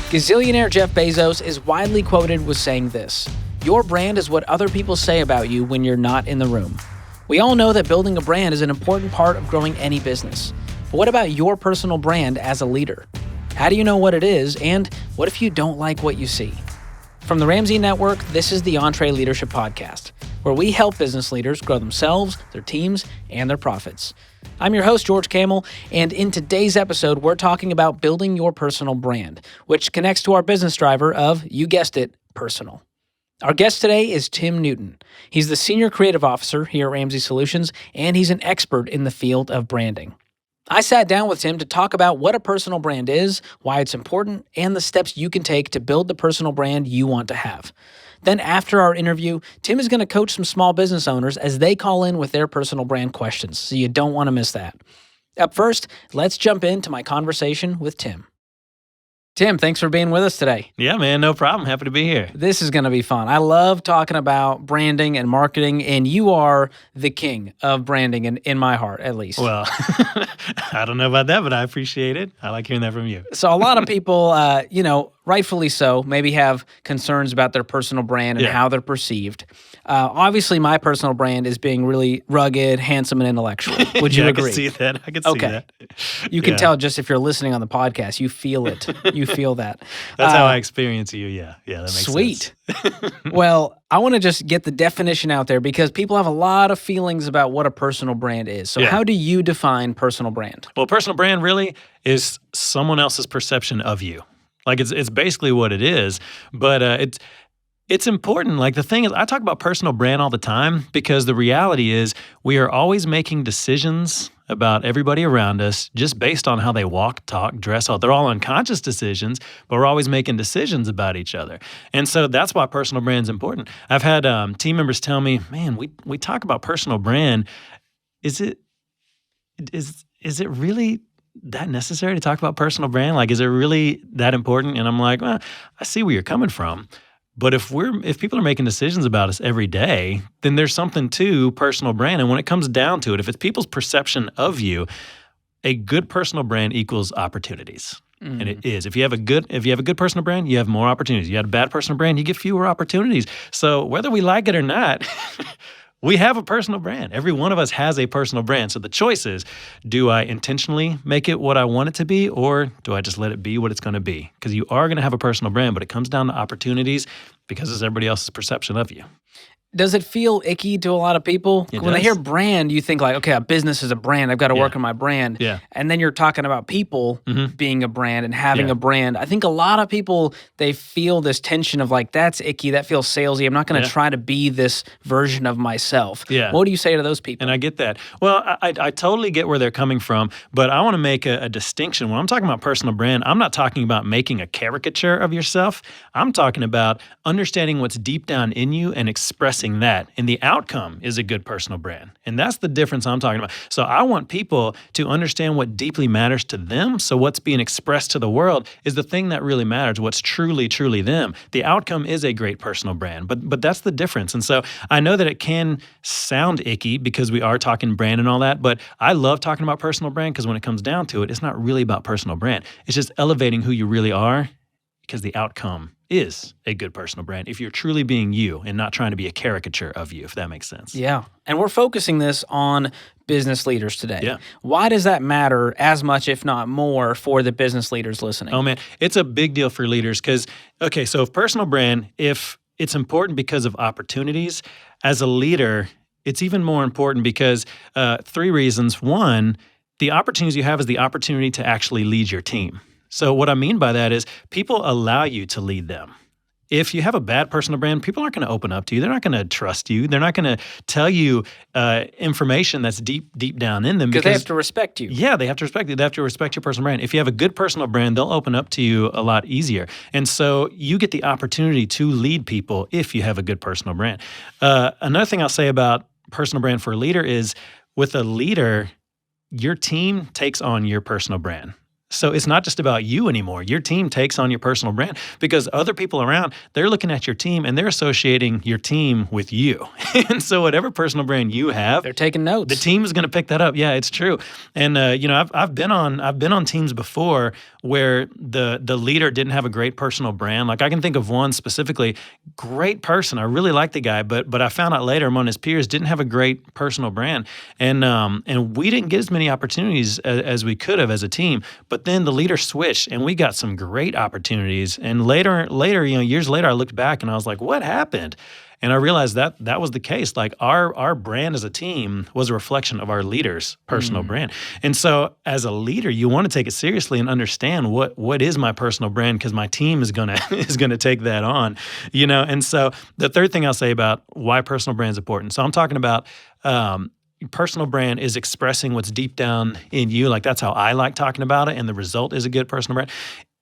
Gazillionaire Jeff Bezos is widely quoted with saying this: "Your brand is what other people say about you when you're not in the room." We all know that building a brand is an important part of growing any business. But what about your personal brand as a leader? How do you know what it is, and what if you don't like what you see? From the Ramsey Network, this is the EntreLeadership Podcast, where we help business leaders grow themselves, their teams, and their profits. I'm your host, George Camel, and in today's episode, we're talking about building your personal brand, which connects to our business driver of, you guessed it, personal. Our guest today is Tim Newton. He's the Senior Creative Officer here at Ramsey Solutions, and he's an expert in the field of branding. I sat down with Tim to talk about what a personal brand is, why it's important, and the steps you can take to build the personal brand you want to have. Then after our interview, Tim is going to coach some small business owners as they call in with their personal brand questions, so you don't want to miss that. Up first, let's jump into my conversation with Tim. Tim, thanks for being with us today. Yeah, man, no problem. Happy to be here. This is going to be fun. I love talking about branding and marketing, and you are the king of branding in my heart, at least. Well, I don't know about that, but I appreciate it. I like hearing that from you. So a lot of people, rightfully so, maybe have concerns about their personal brand and how they're perceived. Obviously, my personal brand is being really rugged, handsome, and intellectual. Would you agree? I can see that. I can see that. You can tell just if you're listening on the podcast, you feel it. You feel that. That's how I experience you. Yeah, that makes sweet. sense. Well, I want to just get the definition out there because people have a lot of feelings about what a personal brand is. So how do you define personal brand? Well, personal brand really is someone else's perception of you. Like it's basically what it is, but it's important. Like the thing is, I talk about personal brand all the time because the reality is we are always making decisions about everybody around us just based on how they walk, talk, dress. They're all unconscious decisions, but we're always making decisions about each other. And so that's why personal brand is important. I've had team members tell me, man, we talk about personal brand. Is it really that necessary to talk about personal brand? Like, is it really that important? And I'm like, well, I see where you're coming from. But if people are making decisions about us every day, then there's something to personal brand. And when it comes down to it, if it's people's perception of you, a good personal brand equals opportunities. And it is. If you have a good personal brand, you have more opportunities. You have a bad personal brand, you get fewer opportunities. So whether we like it or not, we have a personal brand. Every one of us has a personal brand. So the choice is, do I intentionally make it what I want it to be, or do I just let it be what it's going to be? Because you are going to have a personal brand, but it comes down to opportunities because it's everybody else's perception of you. Does it feel icky to a lot of people? When they hear brand, you think like, okay, a business is a brand. I've got to work on my brand. Yeah. And then you're talking about people being a brand and having a brand. I think a lot of people, they feel this tension of like, that's icky. That feels salesy. I'm not going to try to be this version of myself. Yeah. What do you say to those people? And I get that. Well, I totally get where they're coming from, but I want to make a distinction. When I'm talking about personal brand, I'm not talking about making a caricature of yourself. I'm talking about understanding what's deep down in you and expressing that, and the outcome is a good personal brand. And that's the difference I'm talking about. So I want people to understand what deeply matters to them. So what's being expressed to the world is the thing that really matters, what's truly, truly them. The outcome is a great personal brand, but that's the difference. And so I know that it can sound icky because we are talking brand and all that, but I love talking about personal brand because when it comes down to it, it's not really about personal brand. It's just elevating who you really are because the outcome is a good personal brand if you're truly being you and not trying to be a caricature of you, if that makes sense. Yeah. And we're focusing this on business leaders today. Yeah. Why does that matter as much, if not more, for the business leaders listening? Oh, man, it's a big deal for leaders because, okay, so if personal brand, if it's important because of opportunities, as a leader, it's even more important because 3 reasons. 1, the opportunities you have is the opportunity to actually lead your team. So what I mean by that is people allow you to lead them. If you have a bad personal brand, people aren't going to open up to you. They're not going to trust you. They're not going to tell you information that's deep down in them. Because they have to respect you. Yeah, they have to respect you. They have to respect your personal brand. If you have a good personal brand, they'll open up to you a lot easier. And so you get the opportunity to lead people if you have a good personal brand. Another thing I'll say about personal brand for a leader is with a leader, your team takes on your personal brand. So it's not just about you anymore. Your team takes on your personal brand because other people around, they're looking at your team and they're associating your team with you. And so whatever personal brand you have, They're taking notes. the team is going to pick that up. Yeah, it's true. And I've been on teams before where the leader didn't have a great personal brand. Like I can think of one specifically, great person. I really like the guy, but I found out later among his peers didn't have a great personal brand, and we didn't get as many opportunities as we could have as a team. But then the leader switched, and we got some great opportunities. And later, years later, I looked back and I was like, what happened? And I realized that was the case. Like our brand as a team was a reflection of our leader's personal brand. And so as a leader, you want to take it seriously and understand what is my personal brand, because my team is gonna take that on. And so the third thing I'll say about why personal brand is important. So I'm talking about personal brand is expressing what's deep down in you. Like that's how I like talking about it. And the result is a good personal brand.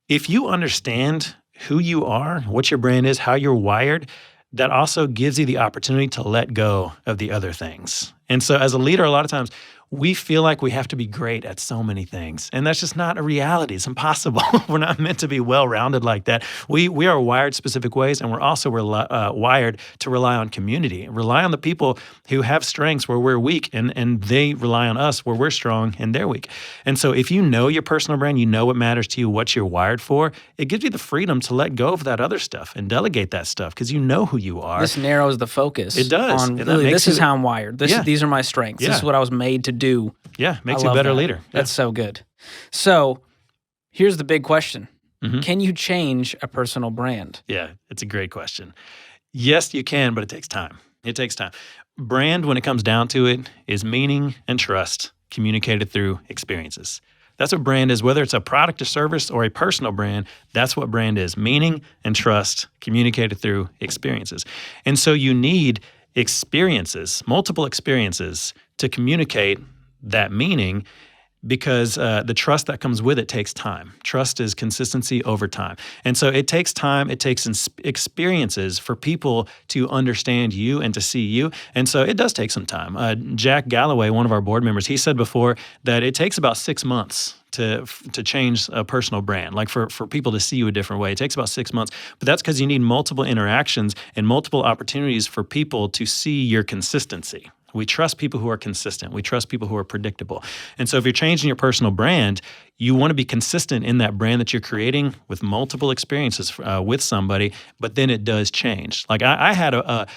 If you understand who you are, what your brand is, how you're wired, that also gives you the opportunity to let go of the other things. And so as a leader, a lot of times we feel like we have to be great at so many things. And that's just not a reality. It's impossible. We're not meant to be well-rounded like that. We are wired specific ways, and we're also wired to rely on community, rely on the people who have strengths where we're weak, and they rely on us where we're strong and they're weak. And so if you know your personal brand, you know what matters to you, what you're wired for, it gives you the freedom to let go of that other stuff and delegate that stuff because you know who you are. This narrows the focus. It does. On really, this is how I'm wired. These are my strengths. Yeah. This is what I was made to do. Yeah, makes you a better leader. Yeah. That's so good. So here's the big question. Mm-hmm. Can you change a personal brand? Yeah, it's a great question. Yes, you can, but it takes time. It takes time. Brand, when it comes down to it, is meaning and trust communicated through experiences. That's what brand is, whether it's a product or service or a personal brand. That's what brand is, meaning and trust communicated through experiences. And so you need experiences, multiple experiences to communicate that meaning, because the trust that comes with it takes time. Trust is consistency over time. And so it takes time, it takes experiences for people to understand you and to see you. And so it does take some time. Jack Galloway, one of our board members, he said before that it takes about 6 months to change a personal brand, like for people to see you a different way. It takes about 6 months, but that's because you need multiple interactions and multiple opportunities for people to see your consistency. We trust people who are consistent. We trust people who are predictable. And so if you're changing your personal brand, you want to be consistent in that brand that you're creating with multiple experiences with somebody, but then it does change. Like I had a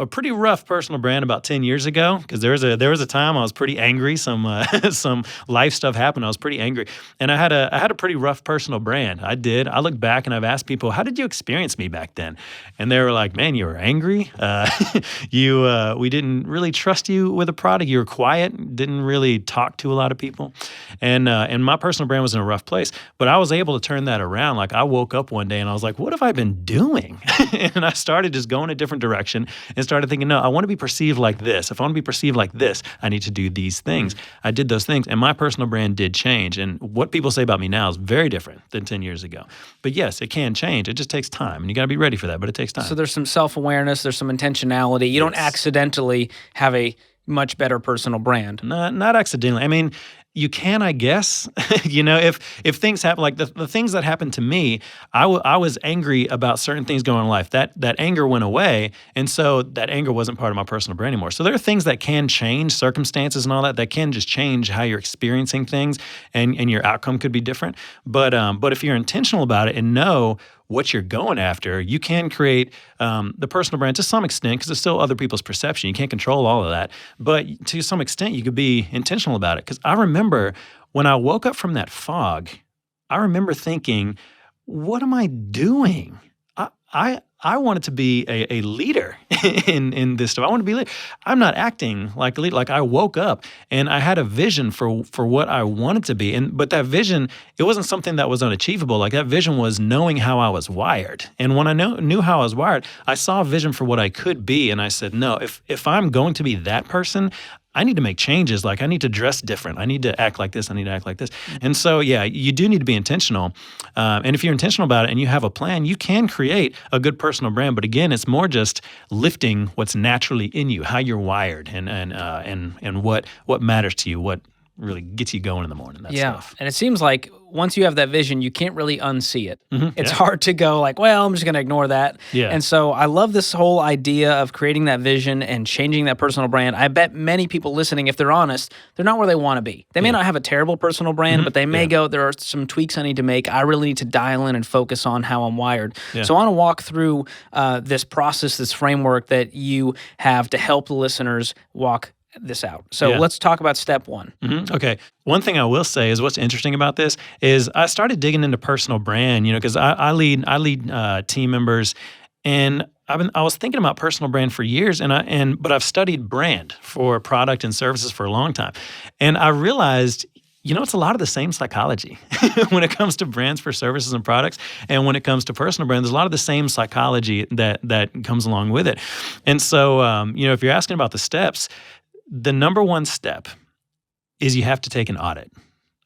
pretty rough personal brand about 10 years ago, because there was a time I was pretty angry. Some life stuff happened. I was pretty angry, and I had a pretty rough personal brand. I did. I look back and I've asked people, how did you experience me back then? And they were like, man, you were angry. We didn't really trust you with a product. You were quiet. Didn't really talk to a lot of people, and my personal brand was in a rough place. But I was able to turn that around. Like I woke up one day and I was like, what have I been doing? And I started just going a different direction and started thinking, no, I want to be perceived like this. If I want to be perceived like this, I need to do these things. I did those things, and my personal brand did change. And what people say about me now is very different than 10 years ago. But yes, it can change. It just takes time, and you got to be ready for that, but it takes time. So there's some self-awearness, there's some intentionality. You don't accidentally have a much better personal brand. Not accidentally. I mean, you can, I guess. If things happen, like the things that happened to me, I was angry about certain things going on in life. That anger went away, and so that anger wasn't part of my personal brand anymore. So there are things that can change, circumstances and all that can just change how you're experiencing things, and your outcome could be different. But if you're intentional about it and know what you're going after, you can create the personal brand to some extent, because it's still other people's perception. You can't control all of that. But to some extent, you could be intentional about it. Because I remember when I woke up from that fog, I remember thinking, what am I doing? I wanted to be a leader in this stuff. I want to be a leader. I'm not acting like a leader. Like I woke up and I had a vision for what I wanted to be. But that vision, it wasn't something that was unachievable. Like that vision was knowing how I was wired. And when I knew how I was wired, I saw a vision for what I could be. And I said, no, if I'm going to be that person, I need to make changes. Like I need to dress different. I need to act like this. I need to act like this. And so, yeah, you do need to be intentional. And if you're intentional about it and you have a plan, you can create a good personal brand. But again, it's more just lifting what's naturally in you, how you're wired, and what matters to you, what really gets you going in the morning. That stuff. And it seems like once you have that vision, you can't really unsee it. It's Yeah. hard to go like, well, I'm just going to ignore that. Yeah. And so I love this whole idea of creating that vision and changing that personal brand. I bet many people listening, if they're honest, they're not where they want to be. They may not have a terrible personal brand, but they may go, there are some tweaks I need to make. I really need to dial in and focus on how I'm wired. Yeah. So I want to walk through this process, this framework that you have to help the listeners walk this out. So let's talk about step one. Okay. One thing I will say is what's interesting about this is I started digging into personal brand, because I lead team members, and I was thinking about personal brand for years, but I've studied brand for product and services for a long time, and I realized, it's a lot of the same psychology when it comes to brands for services and products, and when it comes to personal brand, there's a lot of the same psychology that comes along with it. And so, if you're asking about the steps, the number one step is you have to take an audit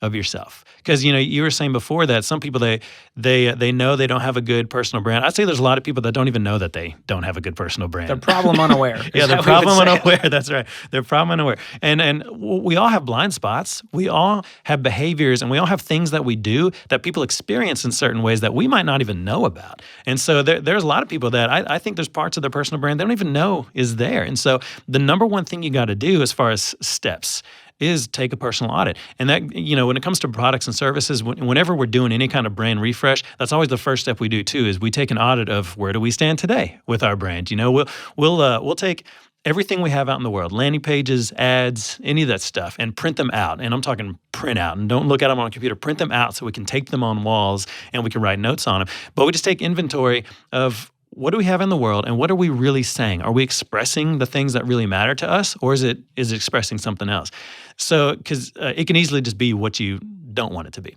of yourself. Because, you were saying before that some people, they know they don't have a good personal brand. I'd say there's a lot of people that don't even know that they don't have a good personal brand. They're problem unaware. Yeah, they're problem unaware. That's right. They're problem unaware. And we all have blind spots. We all have behaviors, and we all have things that we do that people experience in certain ways that we might not even know about. And so there's a lot of people that I think there's parts of their personal brand they don't even know is there. And so the number one thing you got to do as far as steps is take a personal audit. And that, when it comes to products and services, whenever we're doing any kind of brand refresh, that's always the first step we do too, is we take an audit of where do we stand today with our brand. We'll take everything we have out in the world, landing pages, ads, any of that stuff, and print them out. And I'm talking print out, and don't look at them on a computer, print them out so we can take them on walls and we can write notes on them. But we just take inventory of what do we have in the world, and what are we really saying? Are we expressing the things that really matter to us, or is it expressing something else? So, because it can easily just be what you don't want it to be.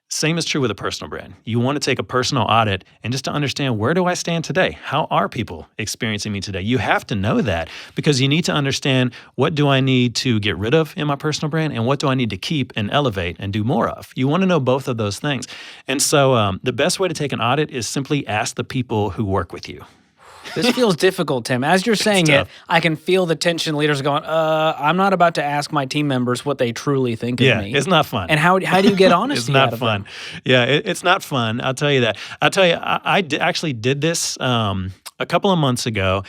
Same is true with a personal brand. You want to take a personal audit and just to understand, where do I stand today? How are people experiencing me today? You have to know that, because you need to understand, what do I need to get rid of in my personal brand, and what do I need to keep and elevate and do more of? You want to know both of those things. And so the best way to take an audit is simply ask the people who work with you. This feels difficult, Tim. As you're saying it, I can feel the tension. Leaders are going, I'm not about to ask my team members what they truly think of me. Yeah, it's not fun. And how do you get honesty out of them? It's not fun. Yeah, it's not fun. I'll tell you that. I actually did this a couple of months ago.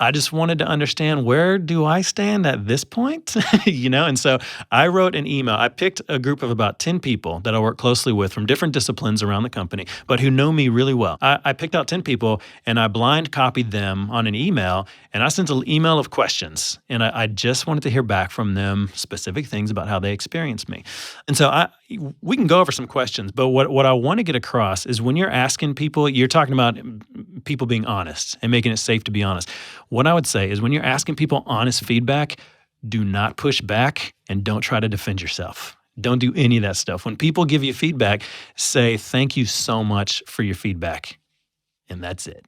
I just wanted to understand, where do I stand at this point? And so I wrote an email. I picked a group of about 10 people that I work closely with from different disciplines around the company, but who know me really well. I picked out 10 people, and I blind copied them on an email, and I sent an email of questions, and I just wanted to hear back from them specific things about how they experienced me. And so we can go over some questions, but what I want to get across is, when you're asking people, you're talking about people being honest and making it safe to be honest. What I would say is, when you're asking people honest feedback, do not push back and don't try to defend yourself. Don't do any of that stuff. When people give you feedback, say, thank you so much for your feedback. And that's it.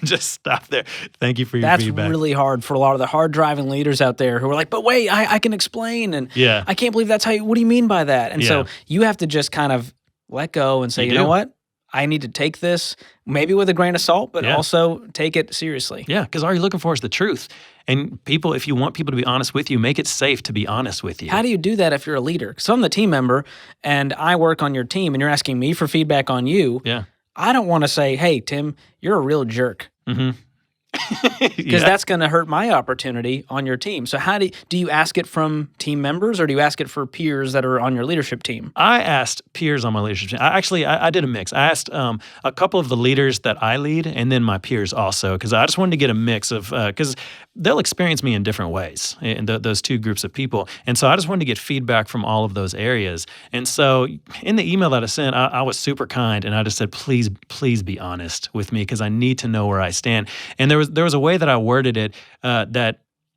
Just stop there. Thank you for your feedback. That's really hard for a lot of the hard-driving leaders out there who are like, but wait, I can explain. And I can't believe that's how what do you mean by that? And so you have to just kind of let go and say, you know what? I need to take this maybe with a grain of salt, but also take it seriously. Yeah, because all you're looking for is the truth. And people, if you want people to be honest with you, make it safe to be honest with you. How do you do that if you're a leader? Because I'm the team member, and I work on your team, and you're asking me for feedback on you. Yeah. I don't want to say, hey, Tim, you're a real jerk. Because that's going to hurt my opportunity on your team. So how do you ask it from team members, or do you ask it for peers that are on your leadership team? I asked peers on my leadership team. I did a mix. I asked a couple of the leaders that I lead, and then my peers also, because I just wanted to get a mix of, because they'll experience me in different ways, in those two groups of people. And so I just wanted to get feedback from all of those areas. And so in the email that I sent, I was super kind, and I just said, please be honest with me, because I need to know where I stand. And there was a way that I worded it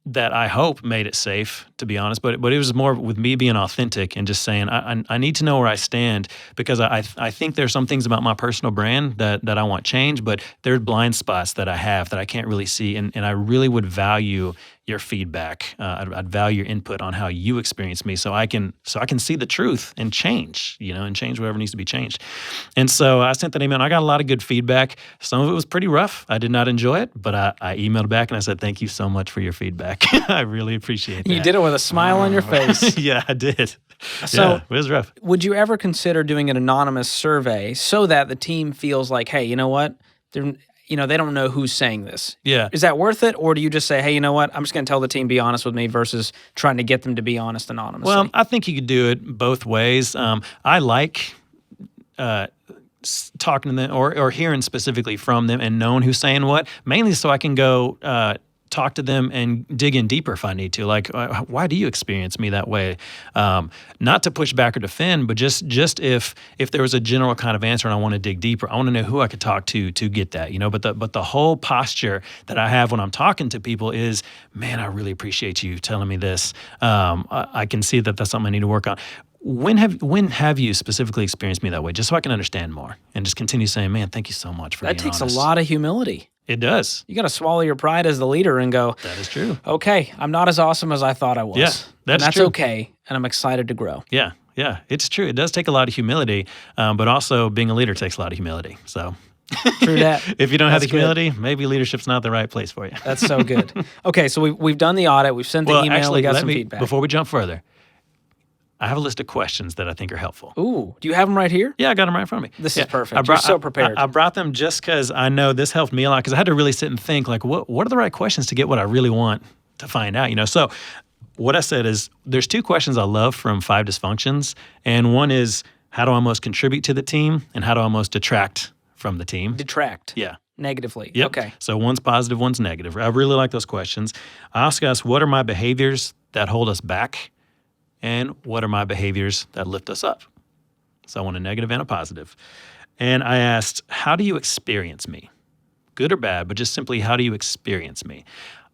that I hope made it safe, to be honest, but it was more with me being authentic and just saying, I need to know where I stand, because I think there's some things about my personal brand that I want change, but there's blind spots that I have that I can't really see, and I really would value your feedback. I'd value your input on how you experience me, so I can see the truth and change, and change whatever needs to be changed. And so I sent that email, and I got a lot of good feedback. Some of it was pretty rough. I did not enjoy it, but I emailed back and I said, thank you so much for your feedback. I really appreciate that. You did it with a smile on your face. Yeah, I did. So Yeah, it was rough. would you ever consider doing an anonymous survey so that the team feels like, hey, you know what? They're, they don't know who's saying this. Yeah. Is that worth it? Or do you just say, hey, you know what? I'm just going to tell the team, be honest with me versus trying to get them to be honest anonymously? Well, I think you could do it both ways. I like talking to them or hearing specifically from them and knowing who's saying what, mainly so I can go talk to them and dig in deeper if I need to. Like, why do you experience me that way? Not to push back or defend, but just if there was a general kind of answer and I want to dig deeper, I want to know who I could talk to get that, But the whole posture that I have when I'm talking to people is, man, I really appreciate you telling me this. I can see that that's something I need to work on. When have you specifically experienced me that way? Just so I can understand more and just continue saying, man, thank you so much for being honest. That takes a lot of humility. It does. You got to swallow your pride as the leader and go, that is true. Okay, I'm not as awesome as I thought I was. Yeah, that's true. Okay, and I'm excited to grow. Yeah, it's true. It does take a lot of humility, but also being a leader takes a lot of humility. So true that. If you don't have the humility, maybe leadership's not the right place for you. That's so good. Okay, so we've done the audit. We've sent the email. Actually, we got some feedback. Before we jump further, I have a list of questions that I think are helpful. Ooh, do you have them right here? Yeah, I got them right in front of me. This is perfect. You're so prepared. I brought them just because I know this helped me a lot because I had to really sit and think, like, what are the right questions to get what I really want to find out, So what I said is there's 2 questions I love from 5 Dysfunctions, and one is how do I most contribute to the team, and how do I most detract from the team? Detract. Yeah. Negatively. Yep. Okay. So one's positive, one's negative. I really like those questions. I ask us, what are my behaviors that hold us back? And what are my behaviors that lift us up? So I want a negative and a positive. And I asked, how do you experience me? Good or bad, but just simply, how do you experience me?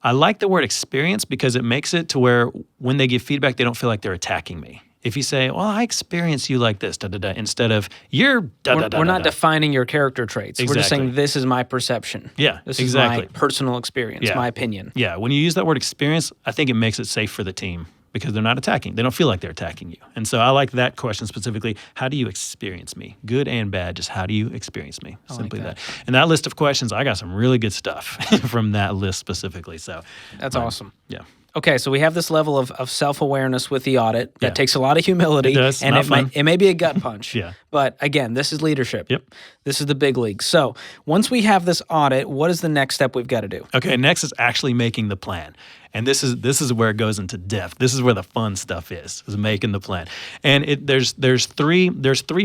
I like the word experience because it makes it to where when they give feedback, they don't feel like they're attacking me. If you say, well, I experience you like this, instead of you're We're not defining your character traits. Exactly. We're just saying this is my perception. Yeah, this exactly. is my personal experience, my opinion. Yeah, when you use that word experience, I think it makes it safe for the team because they're not attacking. They don't feel like they're attacking you. And so I like that question specifically. How do you experience me? Good and bad, just how do you experience me? Simply that. And that list of questions, I got some really good stuff from that list specifically. So that's awesome. Yeah. Okay, so we have this level of self-awareness with the audit that takes a lot of humility. It does. And it may be a gut punch. Yeah. But again, this is leadership. Yep. This is the big league. So once we have this audit, what is the next step we've got to do? Okay, next is actually making the plan. And this is where it goes into depth. This is where the fun stuff is making the plan. And there's three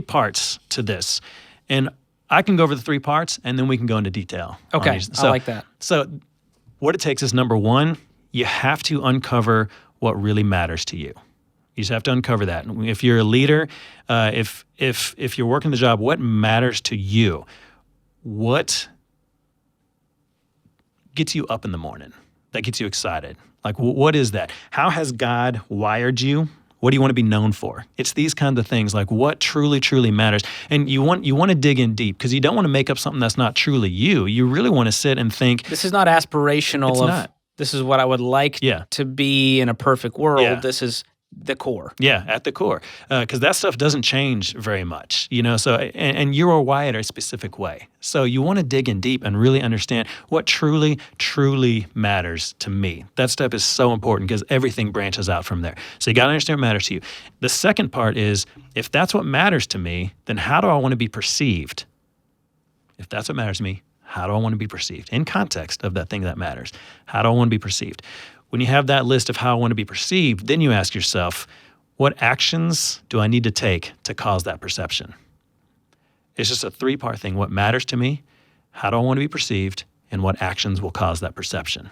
parts to this. And I can go over the 3 parts and then we can go into detail. Okay, I like that. So what it takes is, number 1, you have to uncover what really matters to you. You just have to uncover that. If you're a leader, if you're working the job, what matters to you? What gets you up in the morning? That gets you excited? Like, what is that? How has God wired you? What do you want to be known for? It's these kinds of things, like what truly, truly matters. And you want to dig in deep because you don't want to make up something that's not truly you. You really want to sit and think. This is not aspirational. It's not. This is what I would like to be in a perfect world. Yeah. This is the core. Yeah, at the core. Because that stuff doesn't change very much, So, and you are wired a specific way. So you want to dig in deep and really understand what truly, truly matters to me. That step is so important because everything branches out from there. So you got to understand what matters to you. The second part is, if that's what matters to me, then how do I want to be perceived? If that's what matters to me, how do I want to be perceived? In context of that thing that matters. How do I want to be perceived? When you have that list of how I want to be perceived, then you ask yourself, what actions do I need to take to cause that perception? It's just a 3-part thing. What matters to me, how do I want to be perceived, and what actions will cause that perception?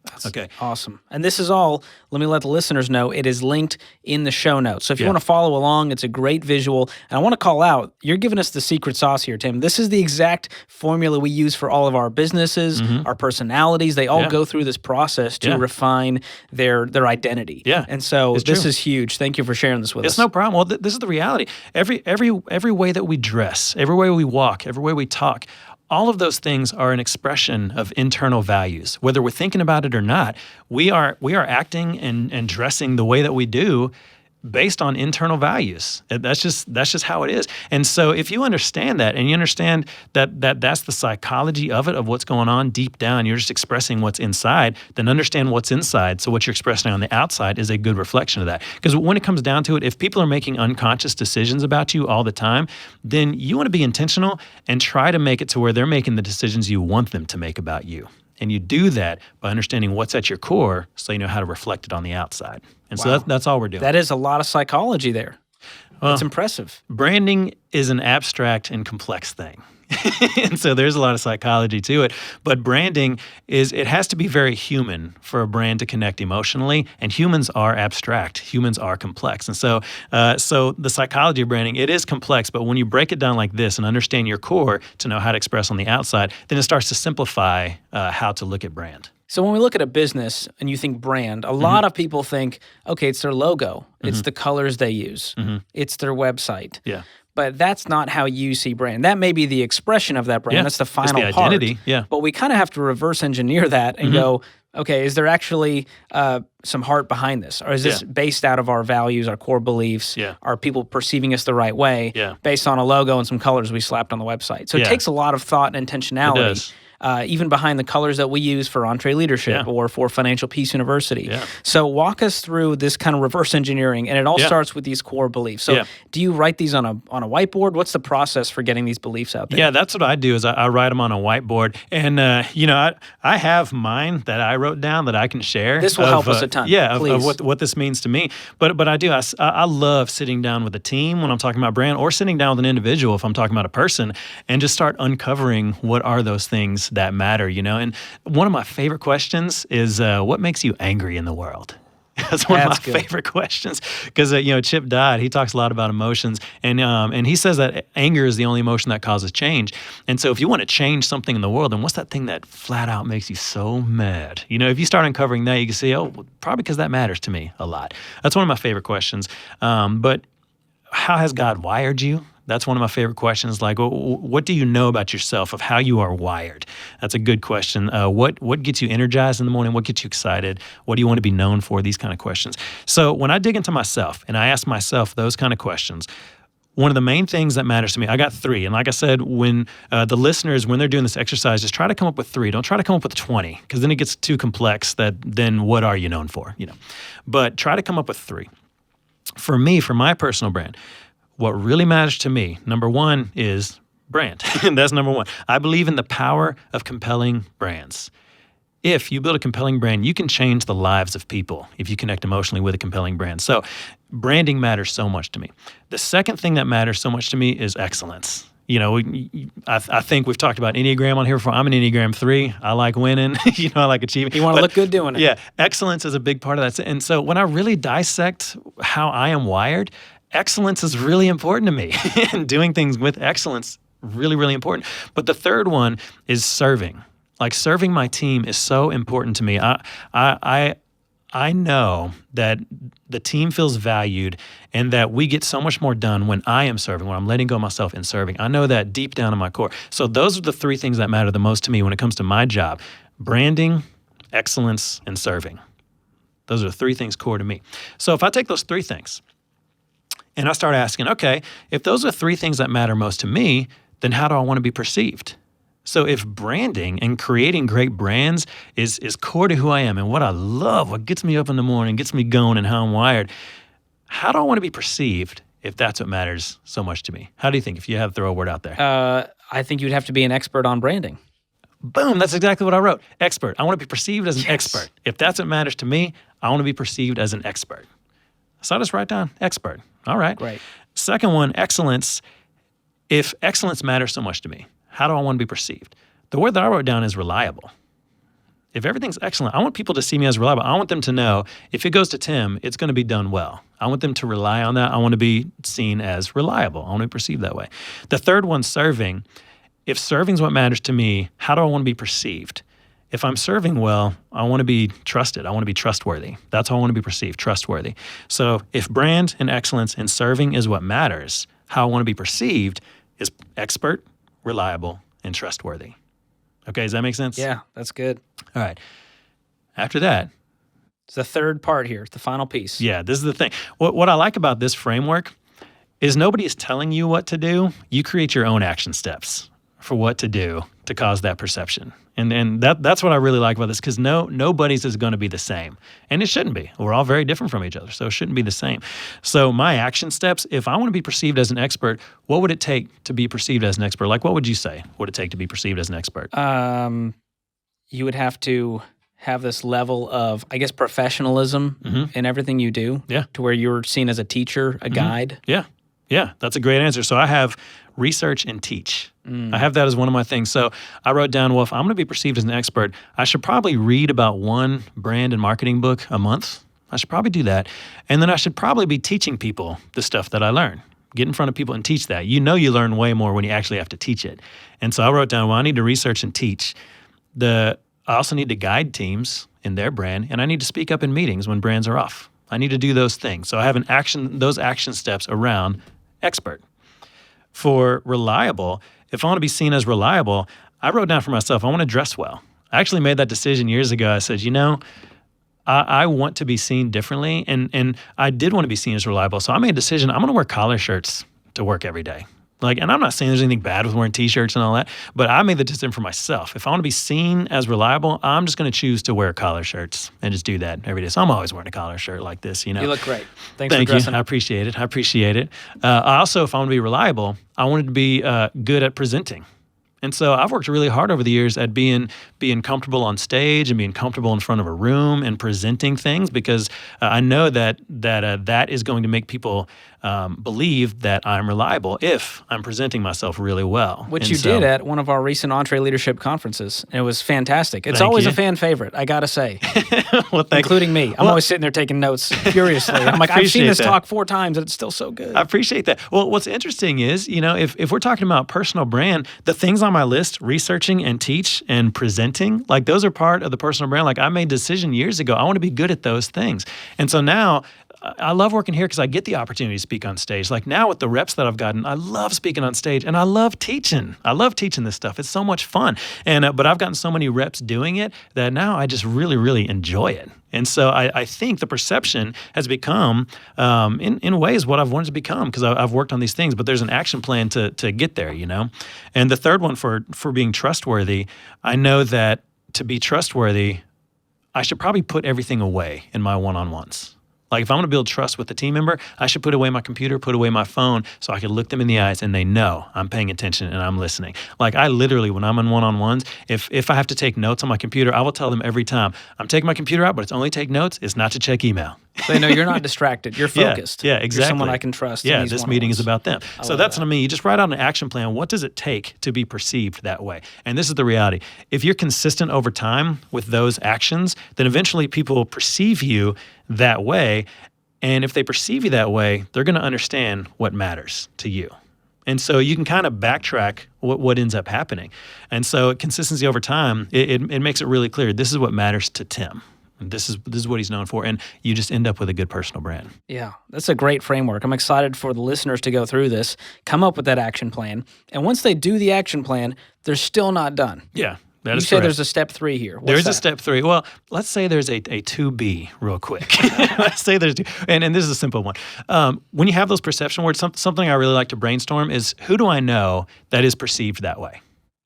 That's okay. Awesome. And this is all, let me let the listeners know, it is linked in the show notes. So if you want to follow along, it's a great visual. And I want to call out, you're giving us the secret sauce here, Tim. This is the exact formula we use for all of our businesses, our personalities. They all go through this process to refine their identity. Yeah. And so this true. is huge. Thank you for sharing this with us. It's no problem. Well, this is the reality. Every way that we dress, every way we walk, every way we talk, all of those things are an expression of internal values. Whether we're thinking about it or not, we are acting and dressing the way that we do based on internal values. That's just how it is. And so if you understand that, and you understand that that's the psychology of it, of what's going on deep down, you're just expressing what's inside, then understand what's inside. So what you're expressing on the outside is a good reflection of that. Because when it comes down to it, if people are making unconscious decisions about you all the time, then you want to be intentional and try to make it to where they're making the decisions you want them to make about you. And you do that by understanding what's at your core so you know how to reflect it on the outside. And so that's all we're doing. That is a lot of psychology there. That's impressive. Branding is an abstract and complex thing. And so there's a lot of psychology to it. But branding it has to be very human for a brand to connect emotionally. And humans are abstract. Humans are complex. And so the psychology of branding, it is complex. But when you break it down like this and understand your core to know how to express on the outside, then it starts to simplify how to look at brand. So when we look at a business and you think brand, a lot of people think, okay, it's their logo. It's the colors they use. It's their website. Yeah. But that's not how you see brand. That may be the expression of that brand. Yeah. That's the final it's the part. identity. Yeah. But we kind of have to reverse engineer that and go, okay, is there actually some heart behind this? Or is this based out of our values, our core beliefs? Yeah. Are people perceiving us the right way based on a logo and some colors we slapped on the website? So it takes a lot of thought and intentionality. It does. Even behind the colors that we use for EntreLeadership or for Financial Peace University. Yeah. So walk us through this kind of reverse engineering, and it all starts with these core beliefs. So do you write these on a whiteboard? What's the process for getting these beliefs out there? Yeah, that's what I do is I write them on a whiteboard. And, I have mine that I wrote down that I can share. This will help us a ton. Yeah, please. of what this means to me. But I do. I love sitting down with a team when I'm talking about brand, or sitting down with an individual if I'm talking about a person, and just start uncovering what are those things that matter, And one of my favorite questions is, what makes you angry in the world? That's one of my favorite questions because, Chip Dodd, he talks a lot about emotions, and he says that anger is the only emotion that causes change. And so if you want to change something in the world, then what's that thing that flat out makes you so mad? If you start uncovering that, you can see, probably because that matters to me a lot. That's one of my favorite questions. But how has God wired you? That's one of my favorite questions. Like, what do you know about yourself, of how you are wired? That's a good question. What gets you energized in the morning? What gets you excited? What do you want to be known for? These kind of questions. So when I dig into myself and I ask myself those kind of questions, one of the main things that matters to me, I got 3. And like I said, when the listeners, when they're doing this exercise, just try to come up with 3. Don't try to come up with 20, because then it gets too complex. Then what are you known for? But try to come up with 3. For me, for my personal brand, what really matters to me, number 1, is brand. That's number 1. I believe in the power of compelling brands. If you build a compelling brand, you can change the lives of people if you connect emotionally with a compelling brand. So branding matters so much to me. The second thing that matters so much to me is excellence. I think we've talked about Enneagram on here before. I'm an Enneagram 3. I like winning. I like achieving. You want to look good doing it. Yeah, excellence is a big part of that. And so when I really dissect how I am wired, excellence is really important to me. And doing things with excellence, really, really important. But the third one is serving. Like, serving my team is so important to me. I know that the team feels valued and that we get so much more done when I am serving, when I'm letting go of myself and serving. I know that deep down in my core. So those are the 3 things that matter the most to me when it comes to my job: branding, excellence, and serving. Those are the 3 things core to me. So if I take those 3 things and I start asking, okay, if those are 3 things that matter most to me, then how do I want to be perceived? So if branding and creating great brands is core to who I am and what I love, what gets me up in the morning, gets me going, and how I'm wired, how do I want to be perceived if that's what matters so much to me? How do you think, if you had to throw a word out there? I think you'd have to be an expert on branding. Boom, that's exactly what I wrote. Expert. I want to be perceived as an expert. If that's what matters to me, I want to be perceived as an expert. So I just write down expert. All right. Great. Second one, excellence. If excellence matters so much to me, how do I want to be perceived? The word that I wrote down is reliable. If everything's excellent, I want people to see me as reliable. I want them to know if it goes to Tim, it's going to be done well. I want them to rely on that. I want to be seen as reliable. I want to be perceived that way. The third one, serving. If serving is what matters to me, how do I want to be perceived? If I'm serving well, I want to be trusted. I want to be trustworthy. That's how I want to be perceived, trustworthy. So if brand and excellence and serving is what matters, how I want to be perceived is expert, reliable, and trustworthy. Okay, does that make sense? Yeah, that's good. All right. After that, It's the third part here, the final piece. Yeah, this is the thing. What I like about this framework is nobody is telling you what to do. You create your own action steps for what to do to cause that perception. And that's what I really like about this, because nobody's is going to be the same. And it shouldn't be. We're all very different from each other, so it shouldn't be the same. So my action steps, if I want to be perceived as an expert, what would it take to be perceived as an expert? Like, what would you say would it take to be perceived as an expert? You would have to have this level of, I guess, professionalism in everything you do. Yeah. To where you're seen as a teacher, a guide. Yeah, that's a great answer. So I have research and teach. I have that as one of my things. So I wrote down, well, if I'm going to be perceived as an expert, I should probably read about one brand and marketing book a month. I should probably do that. And then I should probably be teaching people the stuff that I learn. Get in front of people and teach that. You learn way more when you actually have to teach it. And so I wrote down, well, I need to research and teach. I also need to guide teams in their brand, and I need to speak up in meetings when brands are off. I need to do those things. So I have those action steps around expert. For reliable, if I want to be seen as reliable, I wrote down for myself, I want to dress well. I actually made that decision years ago. I said, I want to be seen differently, and I did want to be seen as reliable. So I made a decision, I'm going to wear collar shirts to work every day. And I'm not saying there's anything bad with wearing t-shirts and all that, but I made the decision for myself. If I want to be seen as reliable, I'm just going to choose to wear collar shirts and just do that every day. So I'm always wearing a collar shirt like this, You look great. Thank for dressing. I appreciate it. I also, if I want to be reliable, I wanted to be good at presenting. And so I've worked really hard over the years at being comfortable on stage and being comfortable in front of a room and presenting things, because I know that is going to make people believe that I'm reliable if I'm presenting myself really well. Which you did at one of our recent EntreLeadership Conferences. It was fantastic. It's always a fan favorite, I got to say. Well, including me. I'm always sitting there taking notes furiously. I'm like, I've seen this talk 4 times and it's still so good. I appreciate that. Well, what's interesting is, if we're talking about personal brand, the things on my list, researching and teach and presenting, those are part of the personal brand. I made a decision years ago, I want to be good at those things. And so now I love working here because I get the opportunity to speak on stage. Now with the reps that I've gotten, I love speaking on stage and I love teaching. I love teaching this stuff. It's so much fun. And but I've gotten so many reps doing it that now I just really, really enjoy it. And so I think the perception has become, in ways, what I've wanted to become, because I've worked on these things, but there's an action plan to get there, And the third one for being trustworthy, I know that to be trustworthy, I should probably put everything away in my one-on-ones. If I'm going to build trust with the team member, I should put away my computer, put away my phone, so I can look them in the eyes and they know I'm paying attention and I'm listening. I literally, when I'm in one-on-ones, if I have to take notes on my computer, I will tell them every time, I'm taking my computer out, but it's only take notes. It's not to check email. They know you're not distracted. You're focused. Yeah, exactly. You're someone I can trust. Yeah, this meeting is about them. So that's what I mean. You just write out an action plan. What does it take to be perceived that way? And this is the reality. If you're consistent over time with those actions, then eventually people will perceive you that way. And if they perceive you that way, they're going to understand what matters to you. And so you can kind of backtrack what ends up happening. And so consistency over time, it makes it really clear. This is what matters to Tim. And this is what he's known for, and you just end up with a good personal brand. Yeah, that's a great framework. I'm excited for the listeners to go through this, come up with that action plan, and once they do the action plan, they're still not done. Yeah, that is correct. You say there's a step 3 here. There's a step 3. Well, let's say there's a 2B real quick. Let's say there's 2, and this is a simple one. When you have those perception words, something I really like to brainstorm is, who do I know that is perceived that way?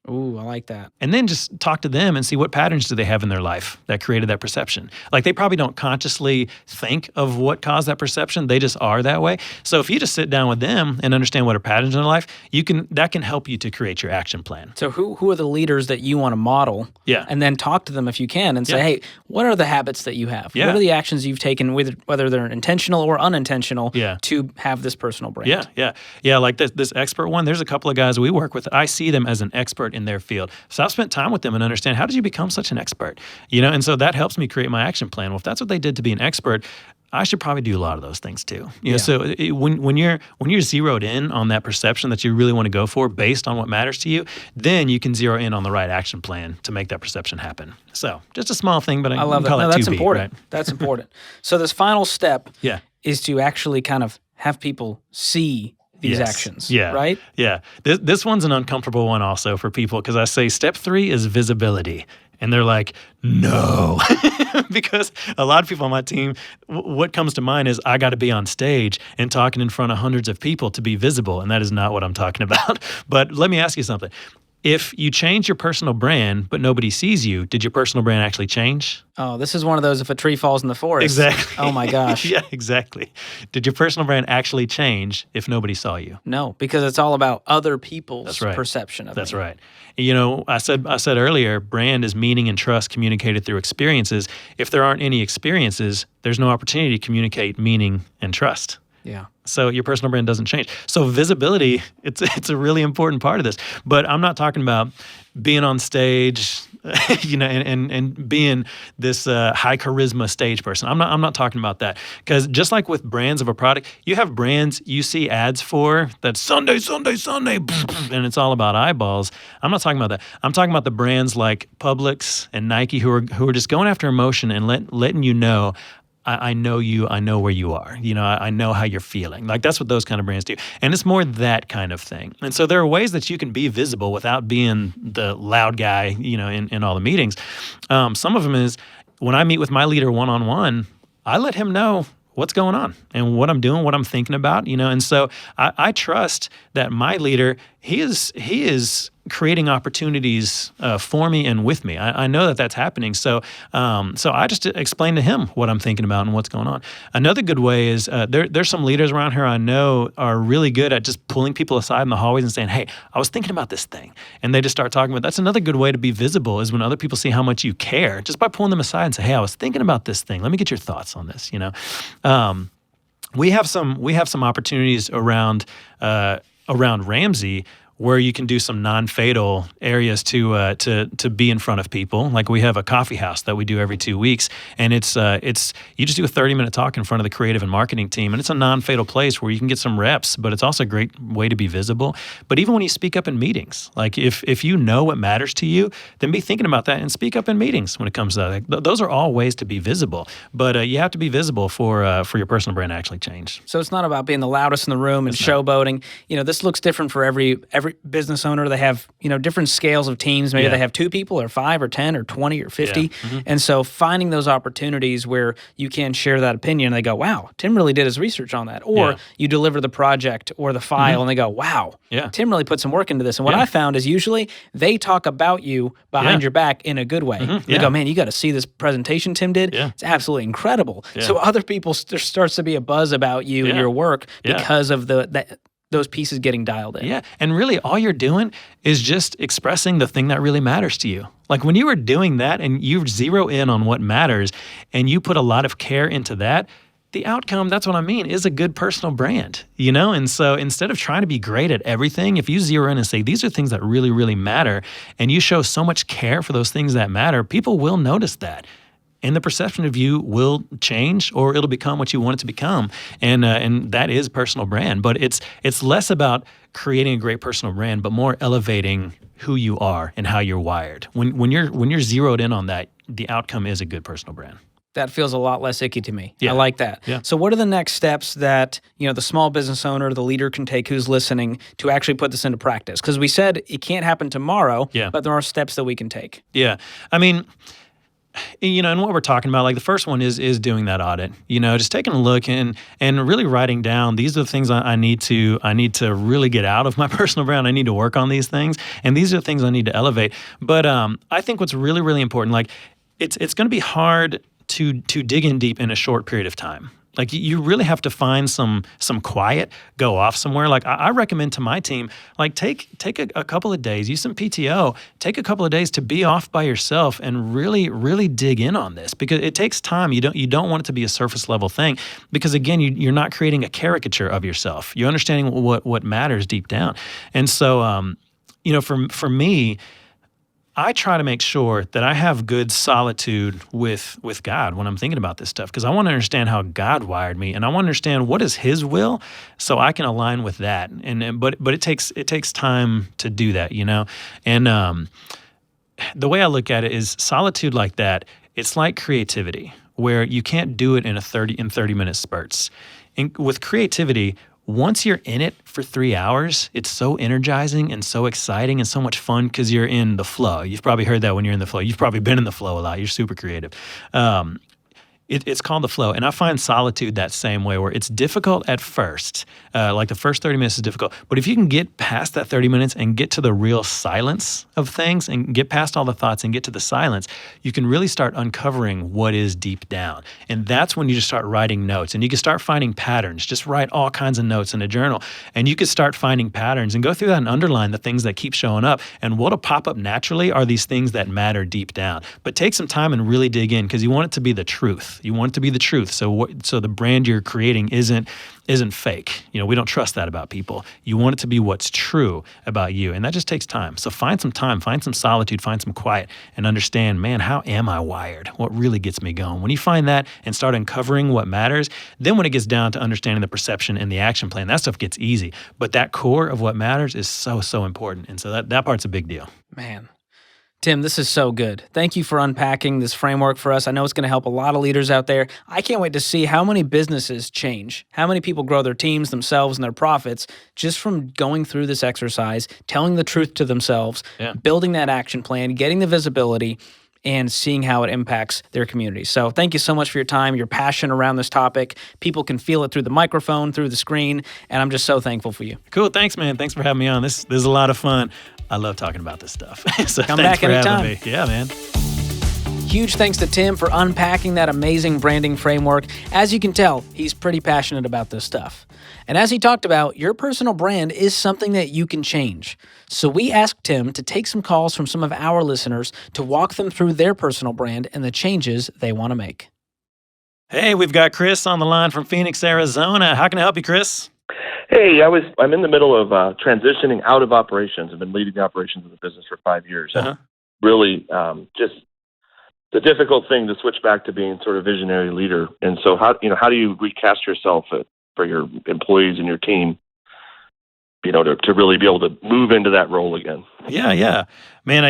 Ooh, I like that. And then just talk to them and see what patterns do they have in their life that created that perception. They probably don't consciously think of what caused that perception. They just are that way. So if you just sit down with them and understand what are patterns in their life, that can help you to create your action plan. So who are the leaders that you want to model? Yeah. And then talk to them if you can and say, hey, what are the habits that you have? Yeah. What are the actions you've taken, whether they're intentional or unintentional, Yeah. to have this personal brand? Yeah. Like this expert one, there's a couple of guys we work with. I see them as an expert in their field. So I've spent time with them and understand, how did you become such an expert? And so that helps me create my action plan. Well, if that's what they did to be an expert, I should probably do a lot of those things too. So when you're zeroed in on that perception that you really want to go for based on what matters to you, then you can zero in on the right action plan to make that perception happen. So just a small thing, but I love that. Call that's 2B, important. Right? That's important. So this final step Yeah. is to actually kind of have people see these actions, right? Yeah. This one's an uncomfortable one also for people, because I say step 3 is visibility. And they're like, no. Because a lot of people on my team, what comes to mind is I got to be on stage and talking in front of hundreds of people to be visible. And that is not what I'm talking about. But let me ask you something. If you change your personal brand, but nobody sees you, did your personal brand actually change? Oh, this is one of those if a tree falls in the forest. Exactly. Oh my gosh. Yeah, exactly. Did your personal brand actually change if nobody saw you? No, because it's all about other people's perception of That's me. right. You know, I said earlier, brand is meaning and trust communicated through experiences. If there aren't any experiences, there's no opportunity to communicate meaning and trust. Yeah. So your personal brand doesn't change. So visibility, it's a really important part of this. But I'm not talking about being on stage, you know, and being this high charisma stage person. I'm not talking about that. Because just like with brands of a product, you have brands you see ads for that Sunday, and it's all about eyeballs. I'm not talking about that. I'm talking about the brands like Publix and Nike who are just going after emotion and letting you know, I know you. I know where you are. You know, I know how you're feeling. Like that's what those kind of brands do. And it's more that kind of thing. And so there are ways that you can be visible without being the loud guy, you know, in all the meetings. Some of them is when I meet with my leader one-on-one, I let him know what's going on and what I'm doing, what I'm thinking about, you know. And so I trust that my leader, he is creating opportunities for me and with me. I know that that's happening. So I just explain to him what I'm thinking about and what's going on. Another good way is there's some leaders around here I know are really good at just pulling people aside in the hallways and saying, hey, I was thinking about this thing. And they just start talking about, that's another good way to be visible is when other people see how much you care, just by pulling them aside and say, hey, I was thinking about this thing. Let me get your thoughts on this, you know. We have some opportunities around Ramsey where you can do some non-fatal areas to be in front of people. Like we have a coffee house that we do every 2 weeks, and it's you just do a 30-minute talk in front of the creative and marketing team, and it's a non-fatal place where you can get some reps, but it's also a great way to be visible. But even when you speak up in meetings, like if you know what matters to you, then be thinking about that and speak up in meetings when it comes to that. Like, those are all ways to be visible, but you have to be visible for your personal brand to actually change. So it's not about being the loudest in the room and showboating. You know, this looks different for every business owner. They have, you know, different scales of teams. Maybe they have 2 people or 5 or 10 or 20 or 50. Yeah. Mm-hmm. And so finding those opportunities where you can share that opinion and they go, wow, Tim really did his research on that. Or you deliver the project or the file and they go, wow, Tim really put some work into this. And what I found is usually they talk about you behind your back in a good way. Mm-hmm. They go, man, you got to see this presentation Tim did. Yeah. It's absolutely incredible. Yeah. So other people, there starts to be a buzz about you and your work because of those pieces getting dialed in. Yeah, and really all you're doing is just expressing the thing that really matters to you. Like when you are doing that and you zero in on what matters and you put a lot of care into that, the outcome, that's what I mean, is a good personal brand, you know? And so instead of trying to be great at everything, if you zero in and say, these are things that really, really matter, and you show so much care for those things that matter, people will notice that. And the perception of you will change, or it'll become what you want it to become, and that is personal brand. But it's less about creating a great personal brand, but more elevating who you are and how you're wired. When you're zeroed in on that, the outcome is a good personal brand. That feels a lot less icky to me. Yeah. I like that. Yeah. So what are the next steps that, you know, the small business owner, the leader can take who's listening to actually put this into practice? Because we said it can't happen tomorrow, but there are steps that we can take. Yeah. I mean, you know, and what we're talking about, like the first one is doing that audit, you know, just taking a look and really writing down, these are the things I need to really get out of my personal brand. I need to work on these things. And these are the things I need to elevate. But I think what's really, really important, like it's going to be hard to dig in deep in a short period of time. Like you really have to find some quiet, go off somewhere. Like I recommend to my team, like take a couple of days, use some PTO, take a couple of days to be off by yourself and really, really dig in on this, because it takes time. You don't want it to be a surface level thing, because again, you're not creating a caricature of yourself. You're understanding what matters deep down. And so, you know, for me, I try to make sure that I have good solitude with God when I'm thinking about this stuff, because I want to understand how God wired me, and I want to understand what is His will, so I can align with that. But it takes time to do that, you know. And the way I look at it is solitude like that. It's like creativity, where you can't do it in 30-minute spurts. And with creativity, once you're in it for 3 hours, it's so energizing and so exciting and so much fun because you're in the flow. You've probably heard that when you're in the flow. You've probably been in the flow a lot. You're super creative. It's called the flow. And I find solitude that same way, where it's difficult at first. Like the first 30 minutes is difficult. But if you can get past that 30 minutes and get to the real silence of things and get past all the thoughts and get to the silence, you can really start uncovering what is deep down. And that's when you just start writing notes. And you can start finding patterns. Just write all kinds of notes in a journal. And you can start finding patterns and go through that and underline the things that keep showing up. And what'll pop up naturally are these things that matter deep down. But take some time and really dig in, because you want it to be the truth. You want it to be the truth. So the brand you're creating isn't fake. We don't trust that about people. You want it to be what's true about you. And that just takes time. So find some time, find some solitude, find some quiet, and understand, man, how am I wired? What really gets me going? When you find that and start uncovering what matters, then when it gets down to understanding the perception and the action plan, that stuff gets easy. But that core of what matters is so, so important. And so that part's a big deal. Man. Tim, this is so good. Thank you for unpacking this framework for us. I know it's going to help a lot of leaders out there. I can't wait to see how many businesses change, how many people grow their teams, themselves, and their profits just from going through this exercise, telling the truth to themselves, building that action plan, getting the visibility, and seeing how it impacts their community. So thank you so much for your time, your passion around this topic. People can feel it through the microphone, through the screen, and I'm just so thankful for you. Cool. Thanks, man. Thanks for having me on. This is a lot of fun. I love talking about this stuff. So Come thanks back for anytime. having me. Yeah, man. Huge thanks to Tim for unpacking that amazing branding framework. As you can tell, he's pretty passionate about this stuff. And as he talked about, your personal brand is something that you can change. So we asked Tim to take some calls from some of our listeners to walk them through their personal brand and the changes they want to make. Hey, we've got Chris on the line from Phoenix, Arizona. How can I help you, Chris? Hey, I'm in the middle of transitioning out of operations. I've been leading the operations of the business for 5 years. Uh-huh. Really, just the difficult thing to switch back to being sort of visionary leader. And so, how do you recast yourself for your employees and your team? To really be able to move into that role again. Yeah. Man,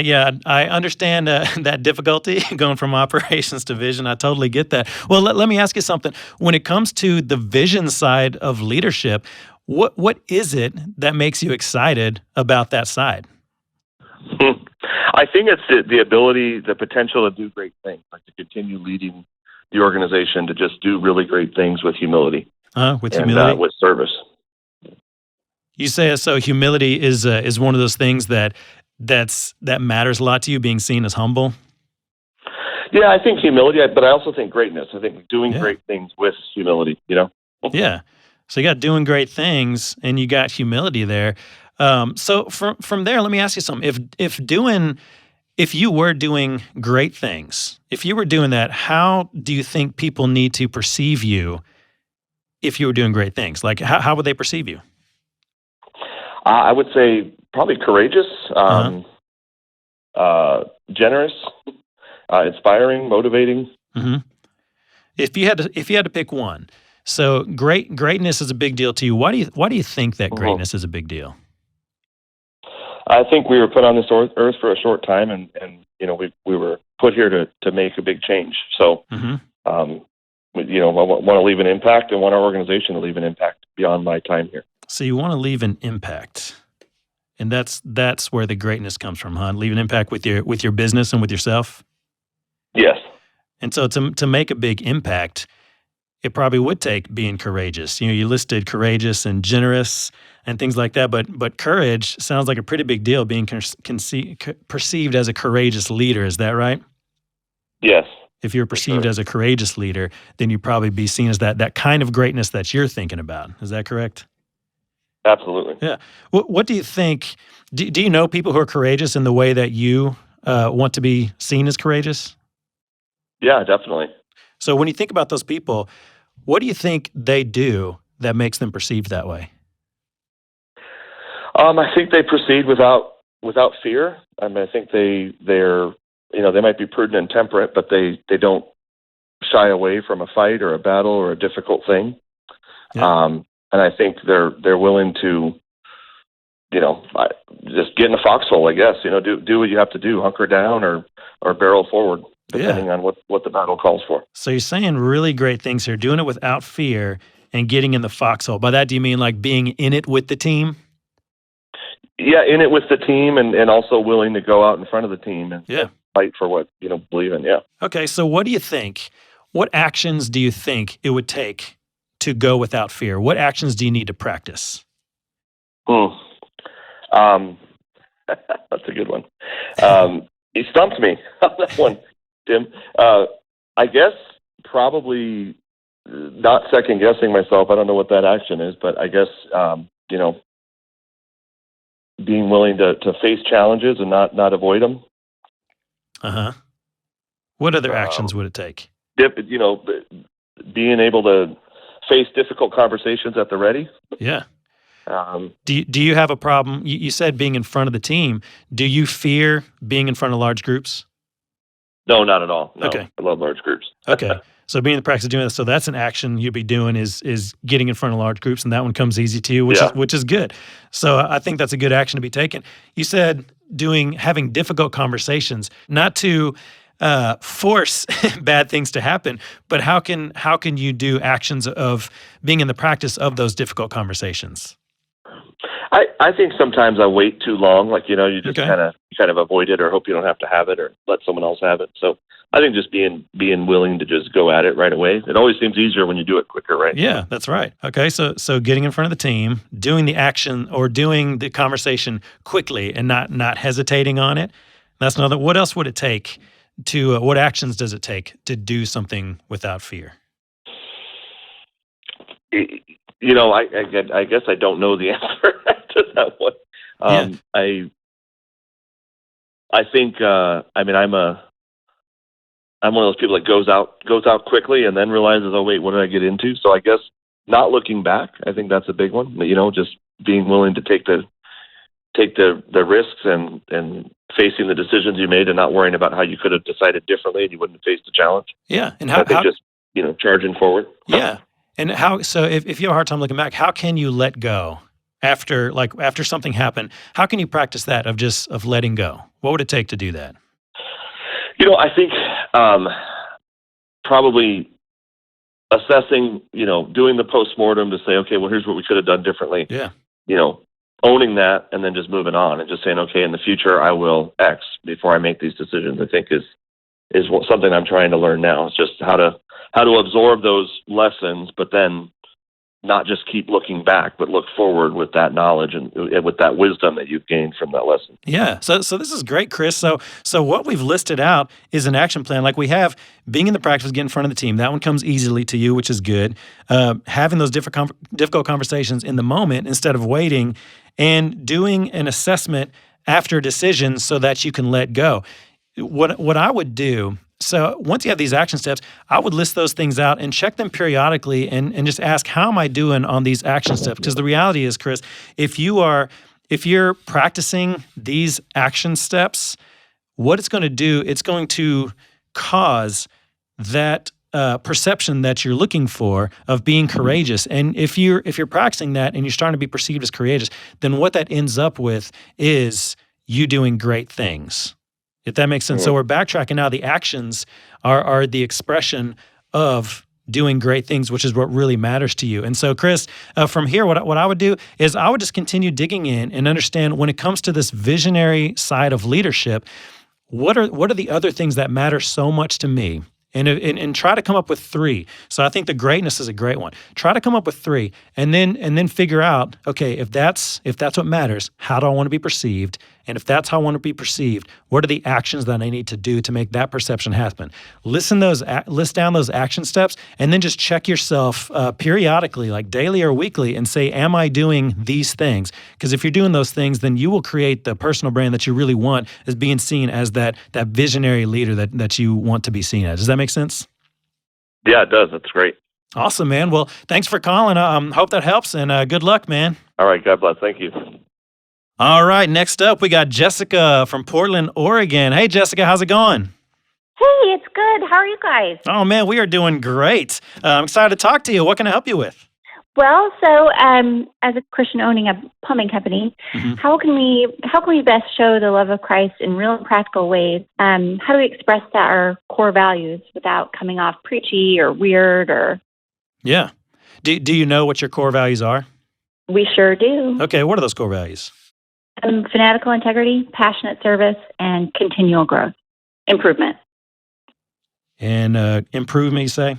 I understand that difficulty going from operations to vision. I totally get that. Well, let me ask you something. When it comes to the vision side of leadership, what is it that makes you excited about that side? I think it's the ability, the potential to do great things, like to continue leading the organization to just do really great things with humility. Humility? With service. You say so. Humility is one of those things that matters a lot to you. Being seen as humble. Yeah, I think humility, but I also think greatness. I think doing great things with humility. Yeah. So you got doing great things, and you got humility there. So from there, let me ask you something. If you were doing great things, if you were doing that, how do you think people need to perceive you? If you were doing great things, like how would they perceive you? I would say probably courageous, generous, inspiring, motivating. Mm-hmm. If you had to pick one, so greatness is a big deal to you. Why do you think that greatness is a big deal? I think we were put on this earth for a short time, and we were put here to make a big change. So, I want to leave an impact, and want our organization to leave an impact beyond my time here. So you want to leave an impact, and that's where the greatness comes from, huh? Leave an impact with your business and with yourself. Yes. And so to make a big impact, it probably would take being courageous. You listed courageous and generous and things like that, but courage sounds like a pretty big deal. Being perceived as a courageous leader, is that right? Yes. If you're perceived as a courageous leader, then you'd probably be seen as that kind of greatness that you're thinking about. Is that correct? Absolutely. Yeah. What do you think? Do you know people who are courageous in the way that you want to be seen as courageous? Yeah, definitely. So when you think about those people, what do you think they do that makes them perceived that way? I think they proceed without fear. I mean, I think they're they might be prudent and temperate, but they don't shy away from a fight or a battle or a difficult thing. Yeah. And I think they're willing to, just get in the foxhole, I guess. Do what you have to do, hunker down or barrel forward, depending on what the battle calls for. So you're saying really great things here, doing it without fear and getting in the foxhole. By that, do you mean like being in it with the team? Yeah, in it with the team, and also willing to go out in front of the team and fight for what believe in. Yeah. Okay, so what do you think? What actions do you think it would take to go without fear? What actions do you need to practice? That's a good one. You stumped me on that one, Tim. I guess probably not second guessing myself. I don't know what that action is, but I guess being willing to face challenges and not avoid them. What other actions would it take? Being able to face difficult conversations at the ready. Yeah. Do you have a problem? You said being in front of the team. Do you fear being in front of large groups? No, not at all. No, okay. I love large groups. Okay. So being in the practice of doing this, so that's an action you'll be doing is getting in front of large groups, and that one comes easy to you, which is good. So I think that's a good action to be taken. You said having difficult conversations, not to force bad things to happen, but how can you do actions of being in the practice of those difficult conversations? I think sometimes I wait too long. Like, you just kind of avoid it or hope you don't have to have it or let someone else have it. So I think just being willing to just go at it right away. It always seems easier when you do it quicker, right? Yeah, that's right. Okay, so getting in front of the team, doing the action or doing the conversation quickly and not hesitating on it. That's another. What else would it take to? What actions does it take to do something without fear? I guess I don't know the answer to that one. I think I'm one of those people that goes out quickly and then realizes, oh wait, what did I get into? So I guess not looking back. I think that's a big one. Just being willing to take the risks and facing the decisions you made and not worrying about how you could have decided differently and you wouldn't have faced the challenge. Yeah, and just charging forward. Yeah. And how? So if you have a hard time looking back, how can you let go after something happened? How can you practice that of letting go? What would it take to do that? I think probably assessing, doing the postmortem to say, okay, well, here's what we could have done differently. Yeah. Owning that and then just moving on and just saying, okay, in the future I will X before I make these decisions. I think is something I'm trying to learn now. It's just how to absorb those lessons, but then not just keep looking back, but look forward with that knowledge and with that wisdom that you've gained from that lesson. Yeah. So this is great, Chris. So what we've listed out is an action plan. Like we have being in the practice, get in front of the team. That one comes easily to you, which is good. Having those difficult conversations in the moment instead of waiting, and doing an assessment after decisions so that you can let go. What I would do. So once you have these action steps, I would list those things out and check them periodically and just ask, how am I doing on these action steps? Because the reality is, Chris, if you're practicing these action steps, what it's going to do, it's going to cause that perception that you're looking for of being courageous. And if you're practicing that and you're starting to be perceived as courageous, then what that ends up with is you doing great things. If that makes sense. So we're backtracking now. The actions are the expression of doing great things, which is what really matters to you. And so, Chris, from here, what I would do is I would just continue digging in and understand when it comes to this visionary side of leadership, what are the other things that matter so much to me? And try to come up with 3. So I think the greatness is a great one. Try to come up with 3, and then figure out, okay, if that's what matters, how do I want to be perceived? And if that's how I want to be perceived, what are the actions that I need to do to make that perception happen? List down those action steps, and then just check yourself periodically, like daily or weekly, and say, am I doing these things? Because if you're doing those things, then you will create the personal brand that you really want as being seen as that visionary leader that you want to be seen as. Does that make sense? Yeah, it does. That's great. Awesome, man. Well, thanks for calling. Hope that helps, and good luck, man. All right. God bless. Thank you. All right, next up, we got Jessica from Portland, Oregon. Hey, Jessica, how's it going? Hey, it's good. How are you guys? Oh, man, we are doing great. I'm excited to talk to you. What can I help you with? Well, so as a Christian owning a plumbing company, how can we best show the love of Christ in real and practical ways? How do we express our core values without coming off preachy or weird or? Yeah. Do you know what your core values are? We sure do. Okay, what are those core values? Fanatical integrity, passionate service, and continual growth, improvement. And improvement, you say?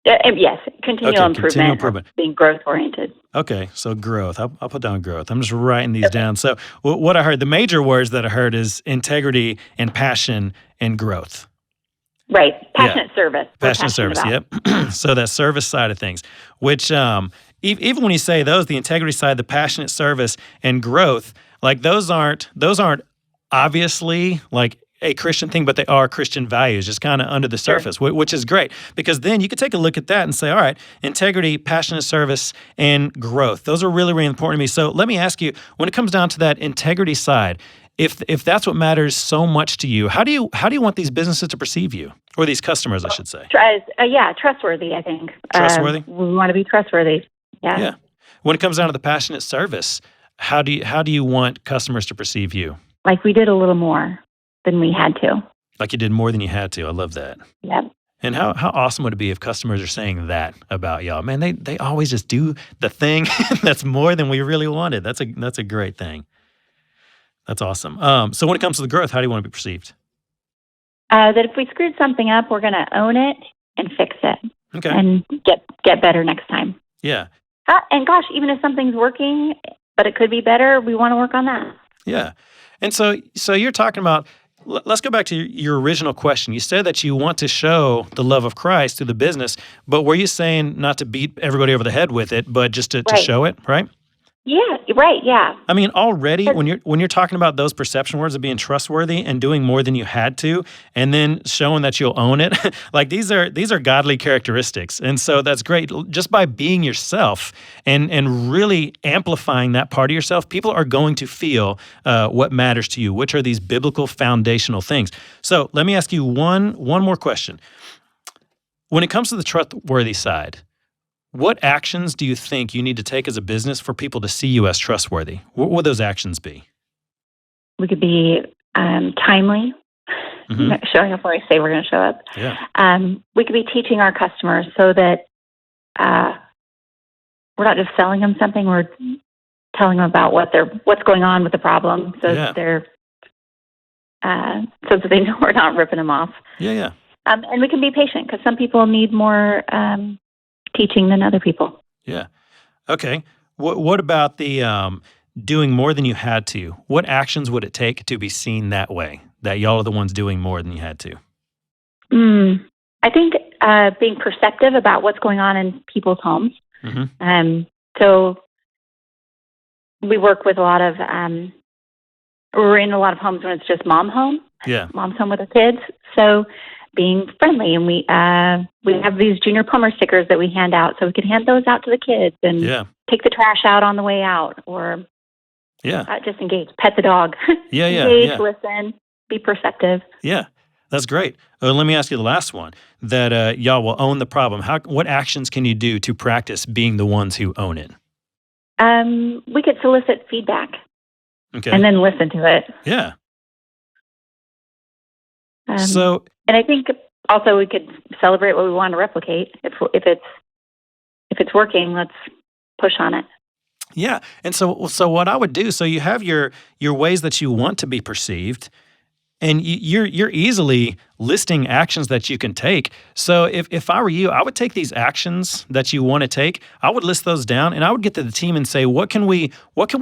Yes, continual improvement. Being growth oriented. Okay, so growth. I'll put down growth. I'm just writing these down. So what I heard, the major words that I heard is integrity and passion and growth. Right, passionate service. Passionate service. Yep. So that service side of things, which even when you say those, the integrity side, the passionate service, and growth, like those aren't obviously like a Christian thing, but they are Christian values, just kind of under the surface, which is great, because then you could take a look at that and say, all right, integrity, passionate service, and growth. Those are really, really important to me. So let me ask you, when it comes down to that integrity side, if that's what matters so much to you, how do you want these businesses to perceive you, or these customers, I should say? Trustworthy, I think. Trustworthy? We want to be trustworthy. Yeah. When it comes down to the passionate service, how do you want customers to perceive you? Like we did a little more than we had to. Like you did more than you had to. I love that. Yep. And how awesome would it be if customers are saying that about y'all? Man, they always just do the thing that's more than we really wanted. That's a great thing. That's awesome. So when it comes to the growth, how do you want to be perceived? That if we screwed something up, we're going to own it and fix it. Okay. And get better next time. Yeah. And gosh, even if something's working, but it could be better, we want to work on that. Yeah. And so you're talking about, let's go back to your original question. You said that you want to show the love of Christ through the business, but were you saying not to beat everybody over the head with it, but just to show it, right? Yeah, right, yeah. I mean, already when you're talking about those perception words of being trustworthy and doing more than you had to, and then showing that you'll own it, like these are godly characteristics. And so that's great. Just by being yourself and really amplifying that part of yourself, people are going to feel what matters to you, which are these biblical foundational things. So let me ask you one more question. When it comes to the trustworthy side, what actions do you think you need to take as a business for people to see you as trustworthy? What would those actions be? We could be timely, showing up when we say we're going to show up. Yeah. We could be teaching our customers so that we're not just selling them something, we're telling them about what's going on with the problem, so that they know we're not ripping them off. Yeah. And we can be patient because some people need more teaching than other people. Yeah. Okay. What about the doing more than you had to? What actions would it take to be seen that way, that y'all are the ones doing more than you had to? I think being perceptive about what's going on in people's homes. Mm-hmm. So we work with a lot of, we're in a lot of homes when it's just mom's home with the kids. So being friendly, and we have these junior plumber stickers that we hand out, so we can hand those out to the kids and take the trash out on the way out, or just engage, pet the dog, engage, listen, be perceptive. Yeah, that's great. Let me ask you the last one. That y'all will own the problem. What actions can you do to practice being the ones who own it? We could solicit feedback, and then listen to it. Yeah. And I think also we could celebrate what we want to replicate. If it's working, let's push on it. Yeah. And so what I would do, so you have your ways that you want to be perceived, and you're easily listing actions that you can take. So if I were you, I would take these actions that you want to take, I would list those down, and I would get to the team and say, what can we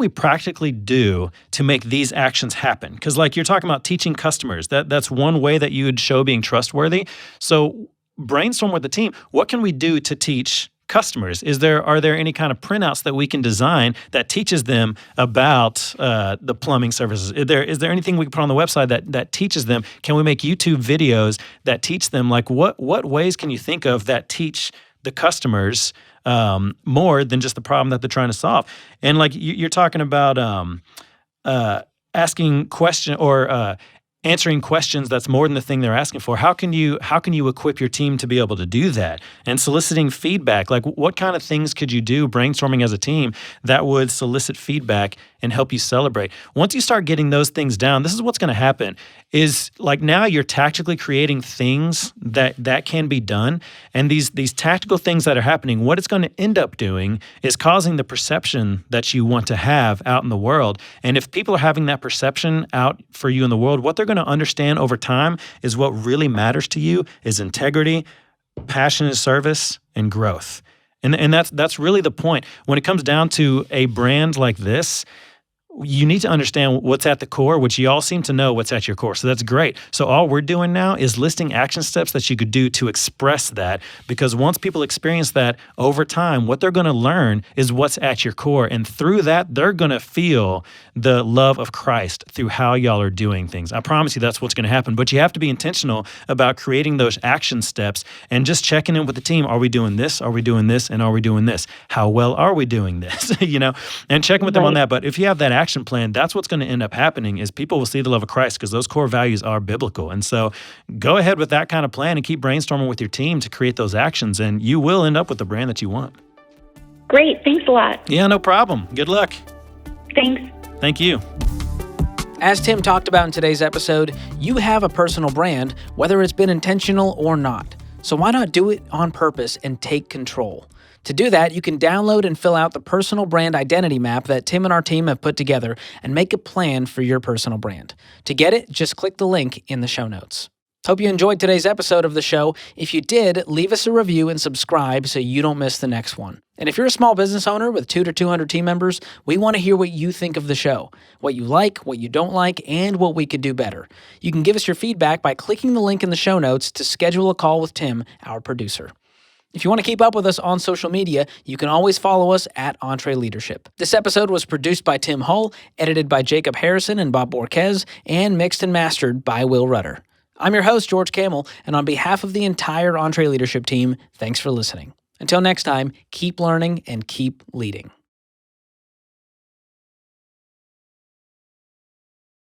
practically do to make these actions happen? Because like you're talking about teaching customers, that's one way that you would show being trustworthy. So brainstorm with the team, what can we do to teach customers? Are there any kind of printouts that we can design that teaches them about the plumbing services? Is there anything we can put on the website that teaches them? Can we make YouTube videos that teach them? Like what ways can you think of that teach the customers more than just the problem that they're trying to solve? And like you're talking about asking question or answering questions that's more than the thing they're asking for. How can you equip your team to be able to do that? And soliciting feedback, like what kind of things could you do brainstorming as a team that would solicit feedback and help you celebrate? Once you start getting those things down, this is what's going to happen is like now you're tactically creating things that can be done. And these tactical things that are happening, what it's going to end up doing is causing the perception that you want to have out in the world. And if people are having that perception out for you in the world, what they're going to understand over time is what really matters to you is integrity, passionate service, and growth. And that's really the point. When it comes down to a brand like this, you need to understand what's at the core, which you all seem to know what's at your core. So that's great. So all we're doing now is listing action steps that you could do to express that, because once people experience that over time, what they're going to learn is what's at your core. And through that, they're going to feel the love of Christ through how y'all are doing things. I promise you that's what's going to happen. But you have to be intentional about creating those action steps and just checking in with the team. Are we doing this? Are we doing this? And are we doing this? How well are we doing this? And checking with them on that. But if you have that action plan, that's what's going to end up happening is people will see the love of Christ because those core values are biblical. And so go ahead with that kind of plan and keep brainstorming with your team to create those actions, and you will end up with the brand that you want. Great. Thanks a lot. Yeah, no problem. Good luck. Thanks. Thank you. As Tim talked about in today's episode, you have a personal brand, whether it's been intentional or not. So why not do it on purpose and take control? To do that, you can download and fill out the personal brand identity map that Tim and our team have put together and make a plan for your personal brand. To get it, just click the link in the show notes. Hope you enjoyed today's episode of the show. If you did, leave us a review and subscribe so you don't miss the next one. And if you're a small business owner with 2 to 200 team members, we want to hear what you think of the show, what you like, what you don't like, and what we could do better. You can give us your feedback by clicking the link in the show notes to schedule a call with Tim, our producer. If you want to keep up with us on social media, you can always follow us at EntreLeadership. This episode was produced by Tim Hull, edited by Jacob Harrison and Bob Borquez, and mixed and mastered by Will Rudder. I'm your host, George Camel, and on behalf of the entire EntreLeadership team, thanks for listening. Until next time, keep learning and keep leading.